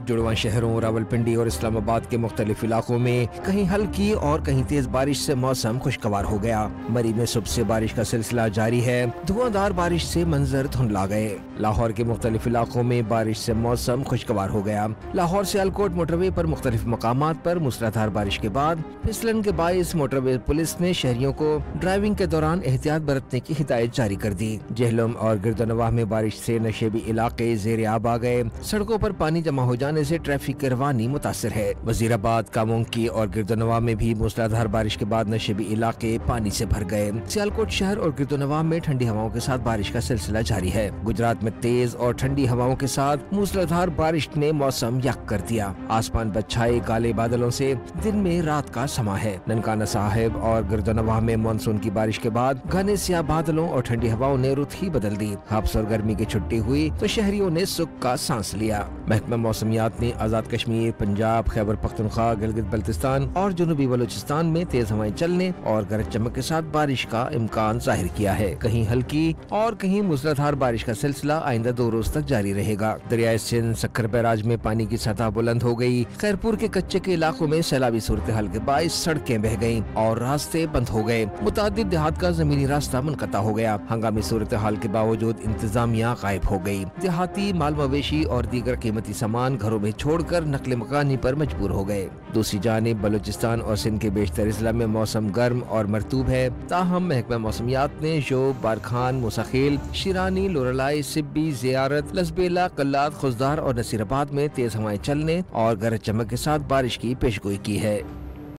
जुड़वां शहरों रावलपिंडी और इस्लामाबाद के मुख्तलिफ इलाकों में कहीं हल्की और कहीं तेज बारिश से मौसम खुशगवार हो गया। मरी में सुबह से बारिश का सिलसिला जारी है। धुआंधार बारिश से मंजर धुंधला गए। लाहौर के मुख्तलिफ इलाकों में बारिश से मौसम खुशगवार हो गया। लाहौर से सियालकोट मोटरवे पर मुख्तलिफ मकामात पर मूसलाधार बारिश के बाद फिसलन के बाइस मोटरवे पुलिस ने शहरियों को ड्राइविंग के दौरान एहतियात बरतने की हिदायत जारी कर दी। जहलम और गिरदनवाह में बारिश से नशेबी इलाके ज़ेरे आब आ गए। सड़कों पर पानी जमा हो जाने से ट्रैफिक की रवानी मुतासिर है। वजीराबाद, कामोंकी और गिरदनवाह में भी मूसलाधार बारिश के बाद नशेबी इलाके पानी से भर गए। सियालकोट शहर और गिरदनवाह में ठंडी हवाओं के साथ बारिश का सिलसिला जारी है। गुजरात में तेज और ठंडी हवाओं के साथ मूसलाधार बारिश ने मौसम यक कर दिया। आसमान पर छाए काले बादलों से दिन में रात का समा है। ननकाना साहिब और गिरदनवाह में मानसून की बारिश के बाद घने स्याह बादलों और ठंडी हवाओं ने रुत ही बदल दी। हब्स और गर्मी की छुट्टी हुई तो शहरियों ने सुख का सांस लिया। महकमा मौसमियात ने आजाद कश्मीर, पंजाब, खैबर पख्तूनख्वा, गिलगित बल्तिस्तान और जनूबी बलूचिस्तान में तेज हवाएं चलने और गरज चमक के साथ बारिश का इम्कान जाहिर किया है। कहीं हल्की और कहीं मूसलाधार बारिश का सिलसिला आइंदा 2 रोज तक जारी रहेगा। दरियाए सिंध सक्खर बैराज में पानी की सतह बुलंद हो गई। खैरपुर के कच्चे के इलाकों में सैलाबी सूरत हाल के बायस सड़कें बह गयी और रास्ते बंद हो गए। मुतादिद देहात का जमीनी रास्ता मुनक़ता हो गया। हंगामी सूरत हाल के बावजूद इंतजामिया गायब हो गई। देहाती माल मवेशी और दीगर कीमती सामान घरों में छोड़कर नकले मकानी पर मजबूर हो गए। दूसरी जानिब बलूचिस्तान और सिंध के बेशतर अजला में मौसम गर्म और मरतूब है। ताहम महकमा मौसमियात ने शोब, बारखान, मुसाखिल, शिरानी, लोरलाई, सिब्बी, जियारत, लसबेला, कल्लात, खुजदार और नसीराबाद में तेज हवाएं चलने और गरज चमक के साथ बारिश की पेशगोई की है।